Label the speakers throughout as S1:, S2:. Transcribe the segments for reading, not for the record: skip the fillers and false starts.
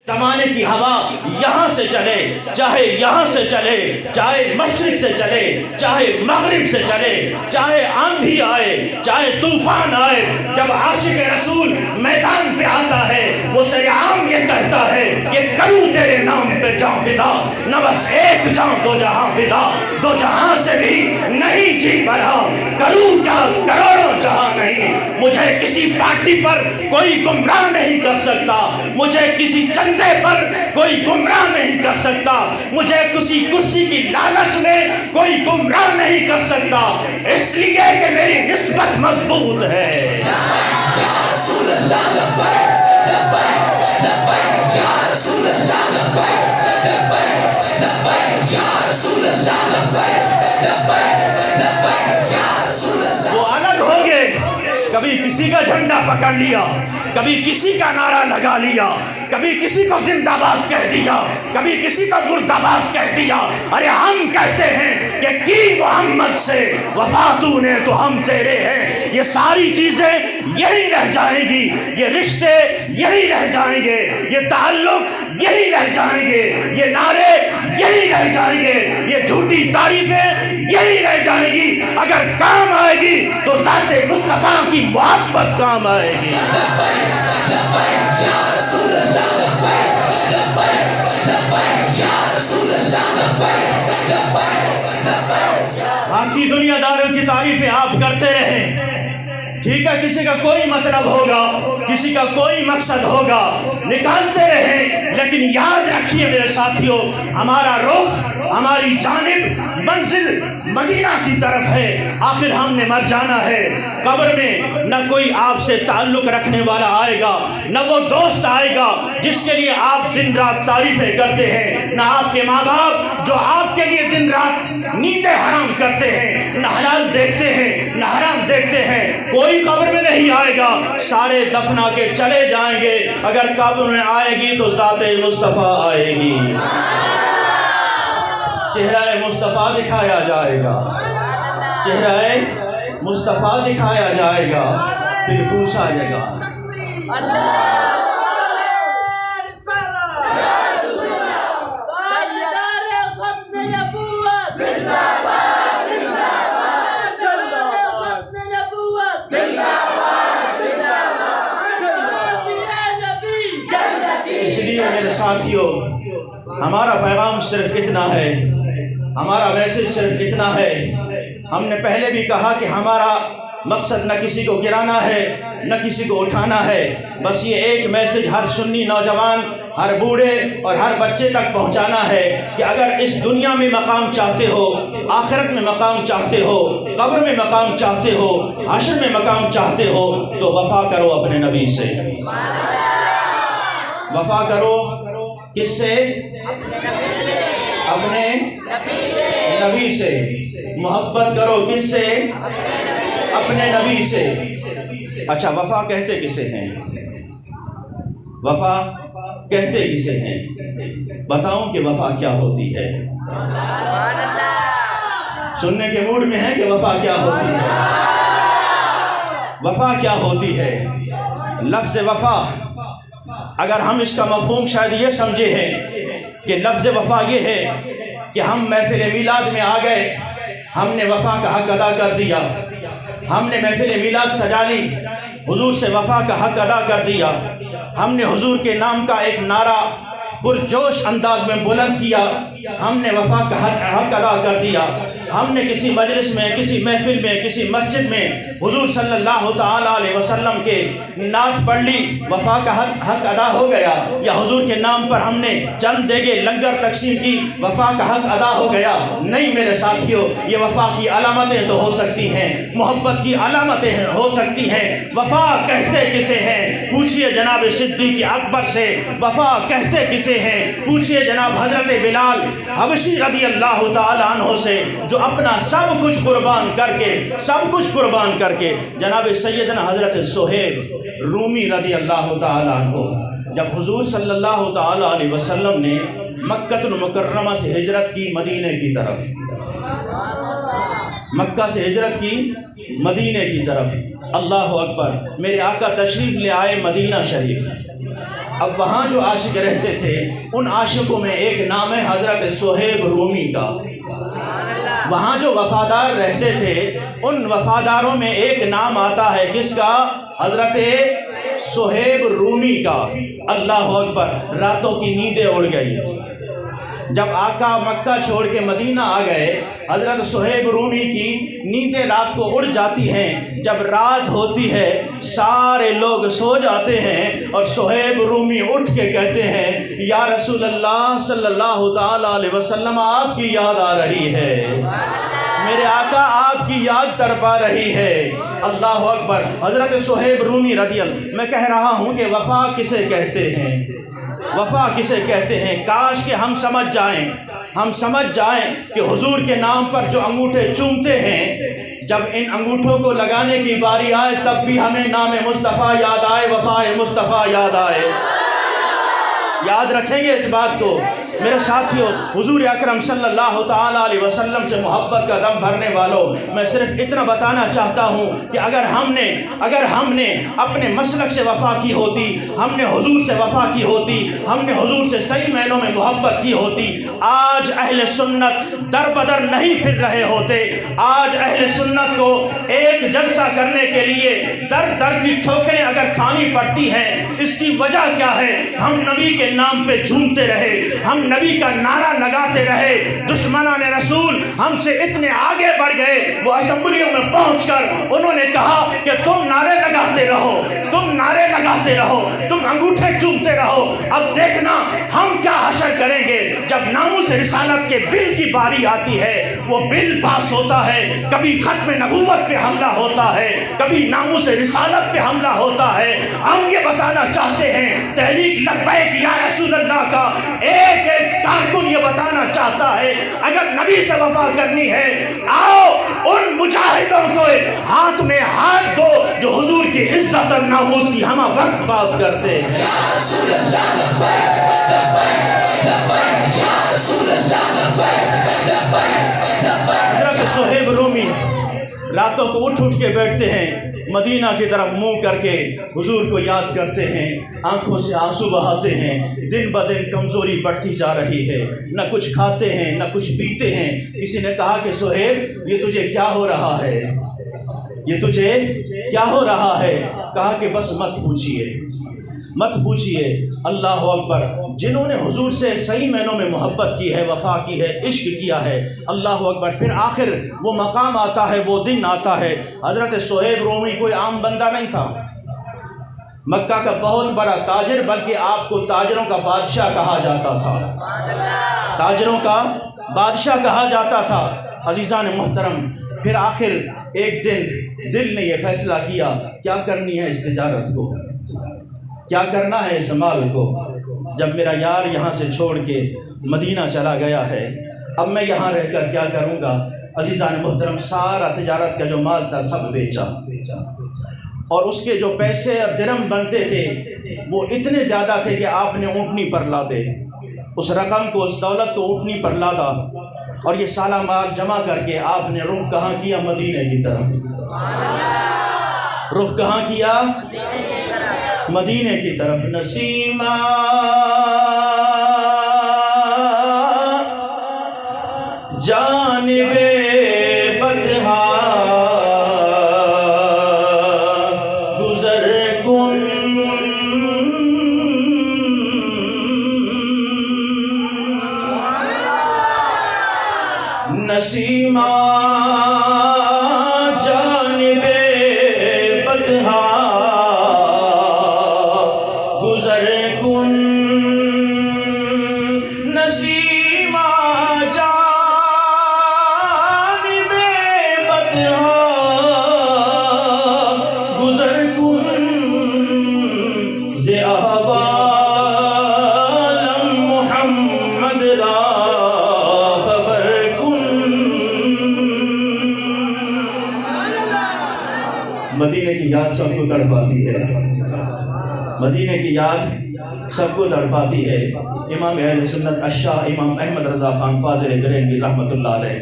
S1: زمانے کی ہوا یہاں سے چلے، چاہے یہاں سے چلے، چاہے مشرق سے چلے، چاہے مغرب سے چلے، چاہے آندھی آئے، چاہے طوفان آئے، جب عاشق رسول میدان پہ آتا ہے وہ سرعام یہ کہتا ہے کہ کروں تیرے نام پہ جان فدا، نہ بس ایک جان دو جہاں فدا، دو جہاں سے بھی نہیں جی بھرا، کروں کیا کروڑوں جہاں نہیں، مجھے کسی پارٹی پر کوئی گمراہ نہیں کر سکتا، مجھے کسی چندے پر کوئی گمراہ نہیں کر سکتا، مجھے کسی کرسی کی لالچ میں کوئی گمراہ نہیں کر سکتا، اس لیے کہ میری نسبت مضبوط ہے۔
S2: یا رسول اللہ لبیک لبیک لبیک، یا رسول اللہ لبیک لبیک لبیک، یا رسول اللہ لبیک لبیک لبیک، یا رسول اللہ۔
S1: وہ الگ ہو گئے، کبھی کسی کا جھنڈا پکڑ لیا، کبھی کسی کا نعرہ لگا لیا، کبھی کسی کو زندہ باد کہہ دیا، کبھی کسی کو مرد آباد کہہ دیا۔ ارے ہم کہتے ہیں کہ کی محمد سے وفا تو نے تو ہم تیرے ہیں، یہ ساری چیزیں یہی رہ جائیں گی، یہ رشتے یہی رہ جائیں گے، یہ تعلق یہی رہ جائیں گے، یہ نعرے یہی رہ جائیں گے، یہ جھوٹی تعریفیں یہی رہ جائیں گی۔ اگر کام آئے گی تو ذات مصطفیٰ کی محبت کام آئے گی۔
S2: لبیک لبیک، یا رسول اللہ لبیک لبیک لبیک، یا رسول اللہ لبیک لبیک لبیک۔
S1: باقی دنیا داروں کی تعریفیں آپ کرتے رہیں، ٹھیک ہے، کسی کا کوئی مطلب ہوگا، کسی کا کوئی مقصد ہوگا، نکالتے رہیں، لیکن یاد رکھیے میرے ساتھیوں، ہمارا رخ، ہماری جانب منزل مدینہ کی طرف ہے۔ آخر ہم نے مر جانا ہے، قبر میں نہ کوئی آپ سے تعلق رکھنے والا آئے گا، نہ وہ دوست آئے گا جس کے لیے آپ دن رات تعریفیں کرتے ہیں، نہ آپ کے ماں باپ جو آپ کے لیے دن رات نیندیں حرام کرتے ہیں، نہ حلال دیکھتے ہیں نہ حرام دیکھتے ہیں، کوئی قبر میں نہیں آئے گا، سارے دفنا کے چلے جائیں گے۔ اگر قبر میں آئے گی تو ذات مصطفیٰ آئے گی، چہرہ مصطفیٰ دکھایا جائے گا، چہرہ مصطفیٰ دکھایا جائے گا، پھر پوچھا جائے گا اس لیے میرے ساتھیوں ہمارا پیغام صرف اتنا ہے، ہمارا میسج صرف اتنا ہے۔ ہم نے پہلے بھی کہا کہ ہمارا مقصد نہ کسی کو گرانا ہے نہ کسی کو اٹھانا ہے، بس یہ ایک میسج ہر سنی نوجوان، ہر بوڑھے اور ہر بچے تک پہنچانا ہے کہ اگر اس دنیا میں مقام چاہتے ہو، آخرت میں مقام چاہتے ہو، قبر میں مقام چاہتے ہو، حشر میں مقام چاہتے ہو، تو وفا کرو اپنے نبی سے۔ وفا کرو کس سے؟ اپنے نبی سے۔ محبت کرو کس سے؟ اپنے نبی سے۔ اچھا، وفا کہتے کسے ہیں؟ وفا کہتے کسے ہیں؟ بتاؤں کہ وفا کیا ہوتی ہے؟ سننے کے موڈ میں ہے کہ وفا کیا ہوتی ہے؟ وفا کیا ہوتی ہے؟ لفظ وفا، اگر ہم اس کا مفہوم شاید یہ سمجھے ہیں کہ لفظ وفا یہ ہے کہ ہم محفل میلاد میں آ گئے، ہم نے وفا کا حق ادا کر دیا، ہم نے محفل میلاد سجا لی، حضور سے وفا کا حق ادا کر دیا، ہم نے حضور کے نام کا ایک نعرہ پرجوش انداز میں بلند کیا، ہم نے وفا کا حق ادا کر دیا، ہم نے کسی مجلس میں، کسی محفل میں، کسی مسجد میں حضور صلی اللہ تعالیٰ علیہ وسلم کے نعت پڑھ لی، وفا کا حق ادا ہو گیا، یا حضور کے نام پر ہم نے چند دیگے لنگر تقسیم کی، وفا کا حق ادا ہو گیا؟ نہیں میرے ساتھیوں، یہ وفا کی علامتیں تو ہو سکتی ہیں، محبت کی علامتیں ہو سکتی ہیں۔ وفا کہتے کسے ہیں؟ پوچھئے جناب صدیق اکبر سے۔ وفا کہتے کسے ہیں؟ پوچھئے جناب حضرت بلال حبشی رضی اللہ تعالیٰ عنہ سے، جو اپنا سب کچھ قربان کر کے جناب سیدنا حضرت سہیب رومی رضی اللہ تعالیٰ عنہ، جب حضور صلی اللہ تعالیٰ علیہ وسلم نے مکہ المکرمہ سے ہجرت کی مدینے کی طرف، مکہ سے ہجرت کی مدینے کی طرف، اللہ اکبر، میرے آقا تشریف لے آئے مدینہ شریف، اب وہاں جو عاشق رہتے تھے ان عاشقوں میں ایک نام ہے حضرت صہیب رومی کا. وہاں جو وفادار رہتے تھے ان وفاداروں میں ایک نام آتا ہے کس کا؟ حضرت صہیب رومی کا. اللہ اکبر. راتوں کی نیندیں اڑ گئی. جب آقا مکہ چھوڑ کے مدینہ آ گئے حضرت صہیب رومی کی نیندیں رات کو اڑ جاتی ہیں. جب رات ہوتی ہے سارے لوگ سو جاتے ہیں اور صہیب رومی اٹھ کے کہتے ہیں یا رسول اللہ صلی اللہ تعالی علیہ وسلم آپ کی یاد آ رہی ہے، میرے آقا آپ کی یاد تڑپا رہی ہے. اللہ اکبر. حضرت صہیب رومی رضی اللہ. میں کہہ رہا ہوں کہ وفا کسے کہتے ہیں؟ وفا کسے کہتے ہیں؟ کاش کہ ہم سمجھ جائیں کہ حضور کے نام پر جو انگوٹھے چومتے ہیں جب ان انگوٹھوں کو لگانے کی باری آئے تب بھی ہمیں نام مصطفیٰ یاد آئے، وفا مصطفیٰ یاد آئے. یاد رکھیں گے اس بات کو میرے ساتھیوں. حضور اکرم صلی اللہ تعالیٰ علیہ وسلم سے محبت کا دم بھرنے والوں، میں صرف اتنا بتانا چاہتا ہوں کہ اگر ہم نے اپنے مسلک سے وفا کی ہوتی، ہم نے حضور سے وفا کی ہوتی، ہم نے حضور سے صحیح معنوں میں محبت کی ہوتی، آج اہل سنت در بدر نہیں پھر رہے ہوتے. آج اہل سنت کو ایک جلسہ کرنے کے لیے در کی ٹھوکریں اگر کھانی پڑتی ہیں. اس کی وجہ کیا ہے؟ ہم نبی کے نام پہ جھومتے رہے، ہم نبی کا نعرہ لگاتے رہے. دشمنان رسول ہم سے اتنے آگے بڑھ گئے، وہ اسمبلیوں میں پہنچ کر انہوں نے کہا کہ تم نعرے لگاتے رہو، تم انگوٹھے چومتے رہو. اب دیکھنا ہم کیا حشر کریں گے جب ناموس رسالت کے بل کی باری آتی ہے. وہ بل پاس ہوتا ہے، کبھی ختم نبوت پہ حملہ ہوتا ہے، کبھی ناموس رسالت پہ حملہ ہوتا ہے. ہم یہ بتانا چاہتے ہیں تحریک لبیک یا رسول اللہ کا ایک کارکن یہ بتانا چاہتا ہے اگر نبی سے وفا کرنی ہے آؤ ان مجاہدوں کو ہاتھ میں ہاتھ دو جو حضور کی عزت اور ناموس کی ہمہ وقت بات کرتے ہیں.
S2: یا رسول اللہ لبیک لبیک لبیک یا رسول اللہ لبیک لبیک لبیک.
S1: حضرت صہیب رومی راتوں کو اٹھ کے بیٹھتے ہیں، مدینہ کی طرف منہ کر کے حضور کو یاد کرتے ہیں، آنکھوں سے آنسو بہاتے ہیں. دن بدن کمزوری بڑھتی جا رہی ہے، نہ کچھ کھاتے ہیں نہ کچھ پیتے ہیں. کسی نے کہا کہ صہیب یہ تجھے کیا ہو رہا ہے، یہ تجھے کیا ہو رہا ہے؟ کہا کہ بس مت پوچھئے. اللہ اکبر. جنہوں نے حضور سے صحیح معنوں میں محبت کی ہے، وفا کی ہے، عشق کیا ہے، اللہ اکبر، پھر آخر وہ مقام آتا ہے، وہ دن آتا ہے. حضرت صہیب رومی کوئی عام بندہ نہیں تھا، مکہ کا بہت بڑا تاجر، بلکہ آپ کو تاجروں کا بادشاہ کہا جاتا تھا، تاجروں کا بادشاہ کہا جاتا تھا. عزیزان محترم، پھر آخر ایک دن دل نے یہ فیصلہ کیا کیا کرنی ہے اس تجارت کو، کیا کرنا ہے اس مال کو. جب میرا یار یہاں سے چھوڑ کے مدینہ چلا گیا ہے اب میں یہاں رہ کر کیا کروں گا. عزیزان محترم، سارا تجارت کا جو مال تھا سب بیچا، اور اس کے جو پیسے اور درہم بنتے تھے وہ اتنے زیادہ تھے کہ آپ نے اونٹنی پر لادے اس رقم کو، اس دولت کو اونٹنی پر لادا، اور یہ سالہ مال جمع کر کے آپ نے رخ کہاں کیا؟ مدینہ کی طرف. رخ کہاں کیا؟ مدینہ کی طرف. نسیمہ جانب بدہا گزر کن، نسیمہ جانب بدہا گزر کن، نسیمہ جانب بدہا گزر کن، ز احوالم محمد را خبر کن. مدینہ کی یاد سب کو تڑپاتی ہے، مدینہ کی یاد سب کو تڑپاتی ہے. امام اہل سنت الشاہ امام احمد رضا خان فاضل بریلوی رحمۃ اللہ علیہ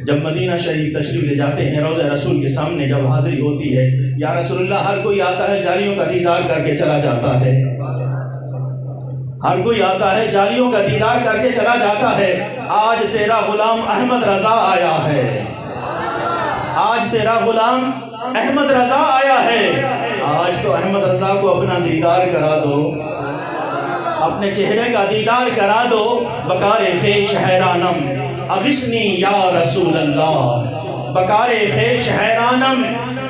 S1: جب مدینہ شریف تشریف لے جاتے ہیں، روضہ رسول کے سامنے جب حاضری ہوتی ہے، یا رسول اللہ ہر کوئی آتا ہے جالیوں کا دیدار کر کے چلا جاتا ہے، ہر کوئی آتا ہے جالیوں کا دیدار کر کے چلا جاتا ہے۔ آج تیرا غلام احمد رضا آیا ہے، آج تیرا غلام احمد رضا آیا ہے، آج تو احمد رضا کو اپنا دیدار کرا دو، اپنے چہرے کا دیدار کرا دو۔ بکار خیش حیرانم اغثنی یا رسول اللہ، بکار خیش حیرانم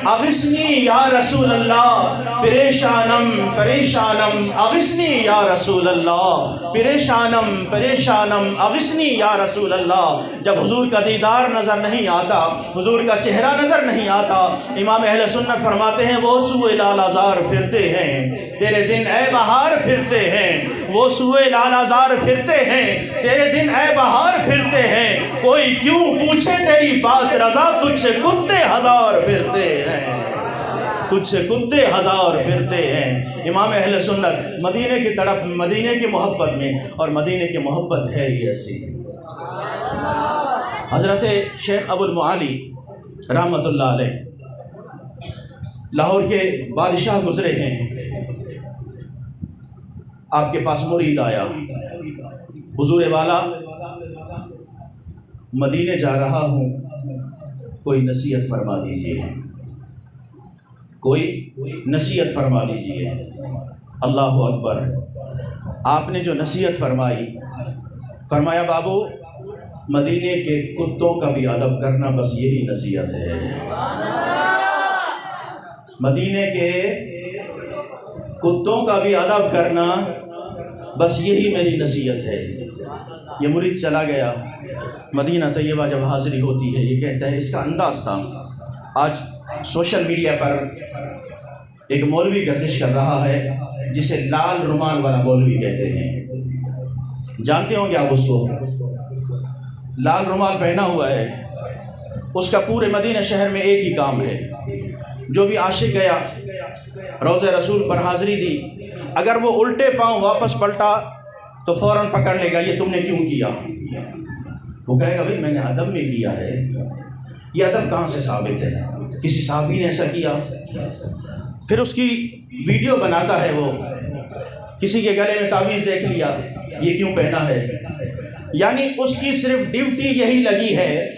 S1: اغثنی یا رسول اللہ، پریشانم پریشانم اغثنی یا رسول اللہ، پریشانم پریشانم اغثنی یا رسول اللہ۔ جب حضور کا دیدار نظر نہیں آتا، حضور کا چہرہ نظر نہیں آتا، امام اہل سنت فرماتے ہیں وہ سوئے لال آزار پھرتے ہیں، تیرے دن اے بہار پھرتے ہیں، وہ سوئے لال آزار پھرتے ہیں، تیرے دن اے بہار پھرتے ہیں، کوئی کیوں پوچھے تیری بات رضا، تجھ سے کتے ہزار پھرتے ہیں، تجھ سے کتے ہزار پھرتے ہیں۔ امام اہل سنت مدینے کی طرف، مدینے کی محبت میں، اور مدینے کی محبت ہے ہی ایسی۔ حضرت شیخ ابو المعالی رحمۃ اللہ علیہ لاہور کے بادشاہ گزرے ہیں، آپ کے پاس مرید آیا، حضور والا مدینے جا رہا ہوں، کوئی نصیحت فرما دیجیے، کوئی نصیحت فرما دیجیے۔ اللہ اکبر، آپ نے جو نصیحت فرمائی، فرمایا بابو مدینے کے کتوں کا بھی ادب کرنا، بس یہی نصیحت ہے، مدینے کے کتوں کا بھی ادب کرنا، بس یہی میری نصیحت ہے۔ یہ مرید چلا گیا، مدینہ طیبہ جب حاضری ہوتی ہے، یہ کہتا ہے، اس کا انداز تھا۔ آج سوشل میڈیا پر ایک مولوی گردش کر رہا ہے جسے لال رومال والا مولوی کہتے ہیں، جانتے ہوں گے آپ اس کو، لال رومال پہنا ہوا ہے، اس کا پورے مدینہ شہر میں ایک ہی کام ہے، جو بھی عاشق گیا روضہ رسول پر حاضری دی، اگر وہ الٹے پاؤں واپس پلٹا تو فوراً پکڑ لے گا، یہ تم نے کیوں کیا؟ وہ کہے گا بھائی میں نے ادب میں کیا ہے۔ یہ ادب کہاں سے ثابت ہے؟ کسی صحابی نے ایسا کیا؟ پھر اس کی ویڈیو بناتا ہے، وہ کسی کے گلے میں تعویذ دیکھ لیا، یہ کیوں پہنا ہے؟ یعنی اس کی صرف ڈیوٹی یہی لگی ہے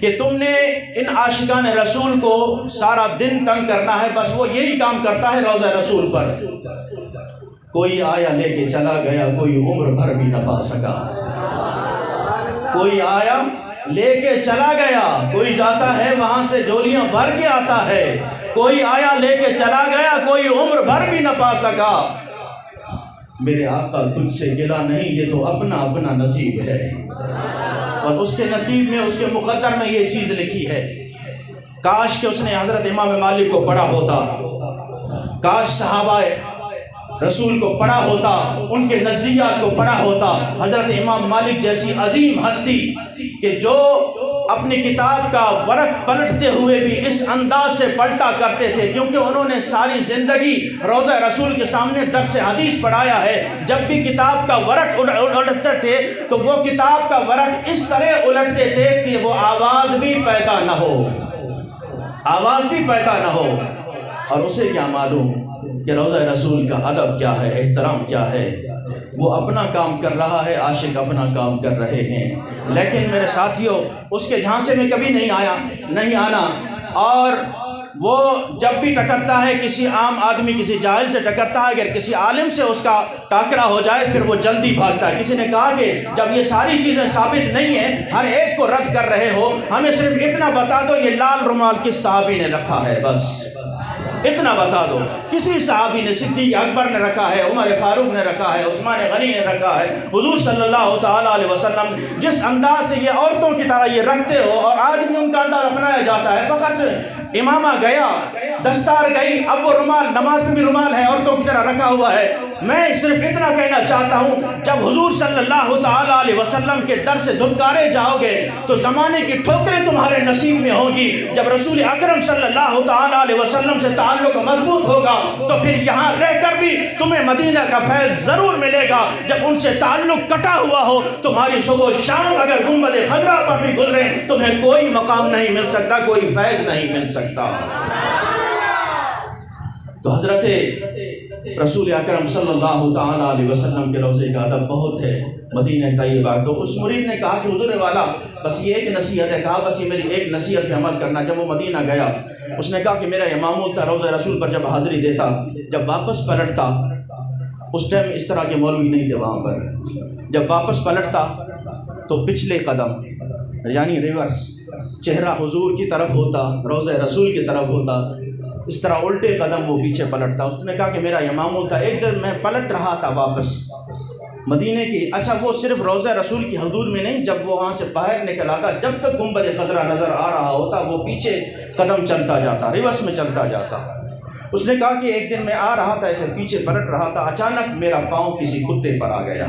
S1: کہ تم نے ان عاشقان رسول کو سارا دن تنگ کرنا ہے، بس وہ یہی کام کرتا ہے روضہ رسول پر۔ کوئی آیا لے کے چلا گیا، کوئی عمر بھر بھی نہ پا سکا، کوئی آیا لے کے چلا گیا، کوئی جاتا ہے وہاں سے جولیاں بھر کے آتا ہے، کوئی آیا لے کے چلا گیا، کوئی عمر بھر بھی نہ پا سکا۔ میرے آقا تجھ سے گلا نہیں، یہ تو اپنا اپنا نصیب ہے، اور اس کے نصیب میں، اس کے مقدر میں یہ چیز لکھی ہے۔ کاش کہ اس نے حضرت امام مالک کو پڑھا ہوتا، کاش صحابہ رسول کو پڑھا ہوتا، ان کے نظریات کو پڑھا ہوتا۔ حضرت امام مالک جیسی عظیم ہستی کہ جو اپنی کتاب کا ورق پلٹتے ہوئے بھی اس انداز سے پلٹا کرتے تھے، کیونکہ انہوں نے ساری زندگی روضہ رسول کے سامنے درس حدیث پڑھایا ہے۔ جب بھی کتاب کا ورق الٹتے تھے تو وہ کتاب کا ورق اس طرح الٹتے تھے کہ وہ آواز بھی پیدا نہ ہو، آواز بھی پیدا نہ ہو۔ اور اسے کیا معلوم کہ روضہ رسول کا ادب کیا ہے، احترام کیا ہے؟ وہ اپنا کام کر رہا ہے، عاشق اپنا کام کر رہے ہیں، لیکن میرے ساتھیوں اس کے جھانسے میں کبھی نہیں آنا۔ اور وہ جب بھی ٹکرتا ہے کسی عام آدمی، کسی جاہل سے ٹکرتا ہے، اگر کسی عالم سے اس کا ٹاکرا ہو جائے پھر وہ جلدی بھاگتا ہے۔ کسی نے کہا کہ جب یہ ساری چیزیں ثابت نہیں ہیں، ہر ایک کو رد کر رہے ہو، ہمیں صرف اتنا بتا دو یہ لال رومال کس صحابی نے رکھا ہے، بس اتنا بتا دو۔ کسی صحابی نے، صدیق اکبر نے رکھا ہے، عمر فاروق نے رکھا ہے، عثمان غنی نے رکھا ہے، حضور صلی اللہ تعالیٰ علیہ وسلم جس انداز سے یہ عورتوں کی طرح یہ رکھتے ہو، اور آج بھی ان کا انداز اپنایا جاتا ہے، فقط امامہ گیا، دستار گئی، اب وہ رومال، نماز میں بھی رومال ہے عورتوں کی طرح رکھا ہوا ہے۔ میں صرف اتنا کہنا چاہتا ہوں، جب حضور صلی اللہ تعالیٰ علیہ وسلم کے در سے دھتکارے جاؤ گے تو زمانے کی ٹھوکریں تمہارے نصیب میں ہوں گی۔ جب رسول اکرم صلی اللہ تعالیٰ علیہ وسلم سے تعلق مضبوط ہوگا تو پھر یہاں رہ کر بھی تمہیں مدینہ کا فیض ضرور ملے گا۔ جب ان سے تعلق کٹا ہوا ہو، تمہاری صبح و شام اگر گنبد خضرا پر بھی گزرے، تمہیں کوئی مقام نہیں مل سکتا، کوئی فیض نہیں مل سکتا۔ تو حضرت رسول اکرم صلی اللہ تعالیٰ علیہ وسلم کے روضے کا ادب بہت ہے مدینہ طیبہ۔ تو اس مرید نے کہا کہ حضور والا بس یہ ایک نصیحت ہے، کہا بس یہ میری ایک نصیحت پہ عمل کرنا۔ جب وہ مدینہ گیا، اس نے کہا کہ میرا یہ معمول تھا روضہ رسول پر جب حاضری دیتا، جب واپس پلٹتا، اس ٹائم اس طرح کے مولوی نہیں تھے وہاں پر، جب واپس پلٹتا تو پچھلے قدم یعنی ریورس، چہرہ حضور کی طرف ہوتا، روضہ رسول کی طرف ہوتا، اس طرح الٹے قدم وہ پیچھے پلٹتا۔ اس نے کہا کہ میرا یہ معمول تھا۔ ایک دن میں پلٹ رہا تھا واپس مدینے کی، اچھا وہ صرف روضہ رسول کی حدود میں نہیں، جب وہ وہاں سے باہر نکل آتا، جب تک گنبد خضرا نظر آ رہا ہوتا وہ پیچھے قدم چلتا جاتا، ریورس میں چلتا جاتا۔ اس نے کہا کہ ایک دن میں آ رہا تھا، ایسے پیچھے پلٹ رہا تھا، اچانک میرا پاؤں کسی کتے پر آ گیا،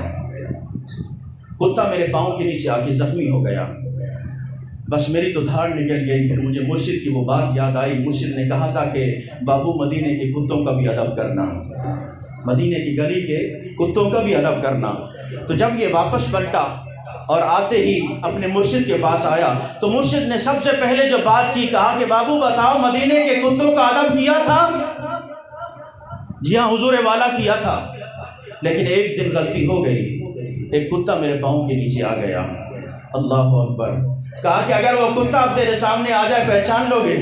S1: کتا میرے پاؤں کے نیچے آ کے زخمی ہو گیا، بس میری تو دھاڑ نکل گئی۔ پھر مجھے مرشد کی وہ بات یاد آئی، مرشد نے کہا تھا کہ بابو مدینے کے کتوں کا بھی ادب کرنا، مدینے کی گلی کے کتوں کا بھی ادب کرنا۔ تو جب یہ واپس پلٹا اور آتے ہی اپنے مرشد کے پاس آیا تو مرشد نے سب سے پہلے جو بات کی، کہا کہ بابو بتاؤ مدینے کے کتوں کا ادب کیا تھا؟ جی ہاں حضور والا کیا تھا، لیکن ایک دن غلطی ہو گئی، ایک کتا میرے پاؤں کے نیچے آ گیا۔ اللہ اکبر۔ کہا کہ اگر وہ کتا اب تیرے سامنے آ جائے پہچان لو گے؟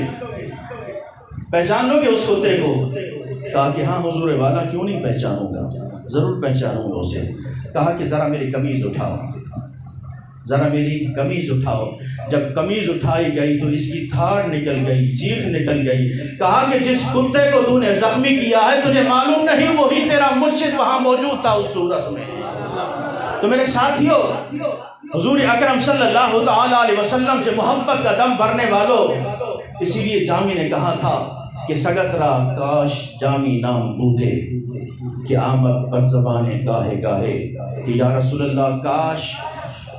S1: پہچان لو گے اس کتے کو؟ کہا کہ ہاں حضور والا کیوں نہیں پہچانوں گا، ضرور پہچانوں گا اسے۔ کہا کہ ذرا میری قمیض اٹھاؤ، ذرا میری قمیض اٹھاؤ۔ جب قمیض اٹھائی گئی تو اس کی تھاڑ نکل گئی، چیخ نکل گئی۔ کہا کہ جس کتے کو تو نے زخمی کیا ہے تجھے معلوم نہیں وہی تیرا مرشد وہاں موجود تھا اس صورت میں۔ تو میرے ساتھیوں، حضور اکرم صلی اللہ تعالیٰ علیہ وسلم سے محبت کا دم بھرنے والوں، اسی لیے جامی نے کہا تھا کہ سگت را کاش جامی نام بودے کہ آمد پر زبانیں گاہے گاہے، کہ یا رسول اللہ کاش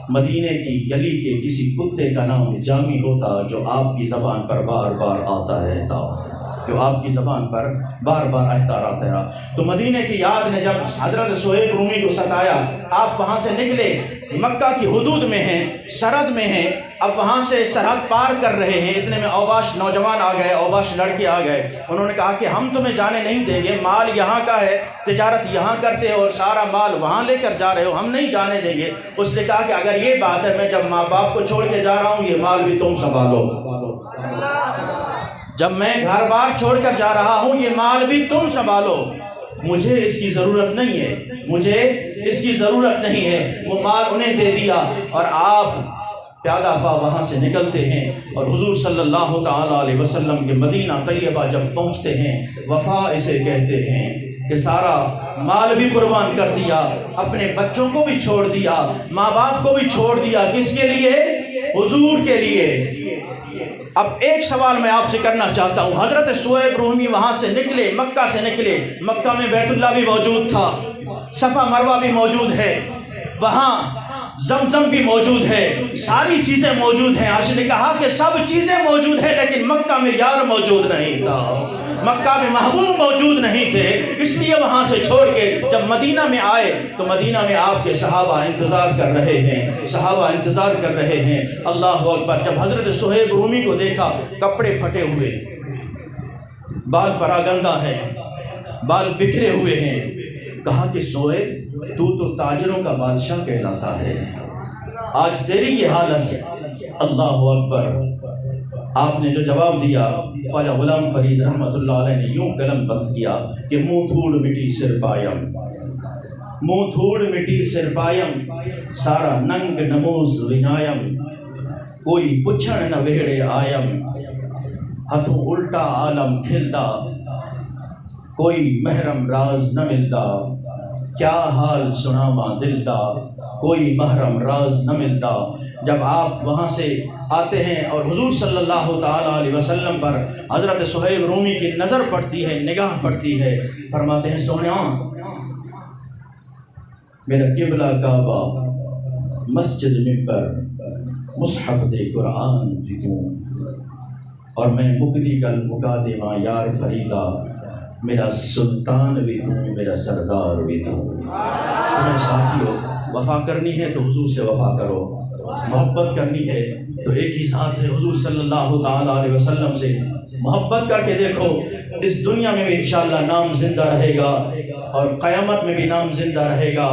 S1: مدینے کی گلی کے کسی کتے کا نام جامی ہوتا جو آپ کی زبان پر بار بار آتا رہتا، جو آپ کی زبان پر بار بار آتا رہتا۔ تو مدینے کی یاد نے جب حضرت صہیب رومی کو ستایا، آپ وہاں سے نکلے، مکہ کی حدود میں ہیں، سرحد میں ہیں، اب وہاں سے سرحد پار کر رہے ہیں، اتنے میں اوباش نوجوان آ گئے، اوباش لڑکے آ گئے۔ انہوں نے کہا کہ ہم تمہیں جانے نہیں دیں گے، مال یہاں کا ہے، تجارت یہاں کرتے ہو اور سارا مال وہاں لے کر جا رہے ہو، ہم نہیں جانے دیں گے۔ اس نے کہا کہ اگر یہ بات ہے، میں جب ماں باپ کو چھوڑ کے جا رہا ہوں، یہ مال بھی تم سنبھالو، جب میں گھر بار چھوڑ کر جا رہا ہوں یہ مال بھی تم سنبھالو، مجھے اس کی ضرورت نہیں ہے، مجھے اس کی ضرورت نہیں ہے۔ وہ مال انہیں دے دیا اور آپ پیادہ پا وہاں سے نکلتے ہیں اور حضور صلی اللہ تعالیٰ علیہ وسلم کے مدینہ طیبہ جب پہنچتے ہیں، وفا اسے کہتے ہیں کہ سارا مال بھی قربان کر دیا، اپنے بچوں کو بھی چھوڑ دیا، ماں باپ کو بھی چھوڑ دیا، کس کے لیے؟ حضور کے لیے۔ اب ایک سوال میں آپ سے کرنا چاہتا ہوں، حضرت صہیب رومی وہاں سے نکلے، مکہ سے نکلے، مکہ میں بیت اللہ بھی موجود تھا، صفا مروہ بھی موجود ہے، وہاں زمزم بھی موجود ہے، ساری چیزیں موجود ہیں۔ عاشق نے کہا کہ سب چیزیں موجود ہیں لیکن مکہ میں یار موجود نہیں تھا، مکہ میں محبوب موجود نہیں تھے، اس لیے وہاں سے چھوڑ کے جب مدینہ میں آئے تو مدینہ میں آپ کے صحابہ انتظار کر رہے ہیں، صحابہ انتظار کر رہے ہیں۔ اللہ اکبر۔ جب حضرت صہیب رومی کو دیکھا، کپڑے پھٹے ہوئے، بال پراگندہ ہیں، بال بکھرے ہوئے ہیں، کہا کہ صہیب تو تاجروں کا بادشاہ کہلاتا ہے، آج تیری یہ حالت ہے۔ اللہ اکبر۔ آپ نے جو جواب دیا، خواجہ غلام فرید رحمۃ اللہ علیہ نے یوں قلم بند کیا کہ منہ دھوڑ مٹی سر پایم، منہ دھوڑ مٹی سر پایم، سارا ننگ نموز ونایم، کوئی پچھڑ نہ وہڑے آیم، ہتھوں الٹا عالم کھلتا، کوئی محرم راز نہ ملتا، کیا حال سناواں دل دا، کوئی محرم راز نہ ملتا۔ جب آپ وہاں سے آتے ہیں اور حضور صلی اللہ تعالیٰ علیہ وسلم پر حضرت صہیب رومی کی نظر پڑتی ہے، نگاہ پڑتی ہے، فرماتے ہیں سونیا میرا قبلہ کعبہ، مسجد منبر، مصحف دے قرآن دی تو، اور میں مقدی کل مقادے ماں یار فریدہ، میرا سلطان بھی تو، میرا سردار بھی تو۔ میرے ساتھیو، وفا کرنی ہے تو حضور سے وفا کرو، محبت کرنی ہے تو ایک ہی ذات ہے حضور صلی اللہ تعالیٰ علیہ وسلم سے محبت کر کے دیکھو، اس دنیا میں بھی انشاءاللہ نام زندہ رہے گا اور قیامت میں بھی نام زندہ رہے گا۔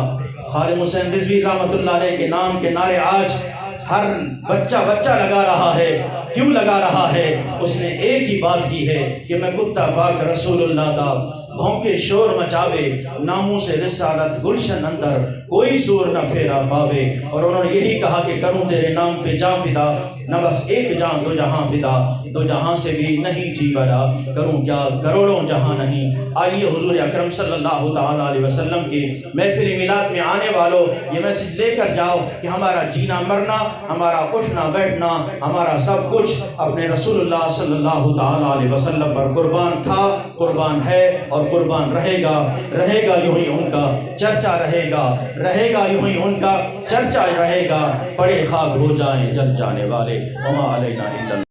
S1: خادم حسین رضوی رحمۃ اللہ علیہ کے نام کے نعرے آج ہر بچہ لگا رہا ہے۔ کیوں لگا رہا ہے؟ اس نے ایک ہی بات کی ہے کہ میں کتا پاک رسول اللہ دا بھونکے شور مچاوے، ناموں سے رسالت گلشن اندر کوئی سور نہ پھیرا پاوے۔ اور انہوں نے یہی کہا کہ کروں تیرے نام پہ جاں فدا، نہ بس ایک جان دو جہاں فدا، دو جہاں سے بھی نہیں جی بڑا، کروں کیا کروڑوں جہاں نہیں۔ آئیے حضور اکرم صلی اللہ تعالیٰ علیہ وسلم کی محفل میلاد میں آنے والوں یہ میسج لے کر جاؤ کہ ہمارا جینا مرنا، ہمارا اٹھنا بیٹھنا، ہمارا سب کچھ اپنے رسول اللہ صلی اللہ تعالیٰ علیہ وسلم پر قربان تھا، قربان ہے اور قربان رہے گا۔ رہے گا یوں ہی ان کا چرچا، رہے گا یوں ہی ان کا چرچا رہے گا۔ پڑے خاک ہو جائیں جل جانے والے، وما علینا الا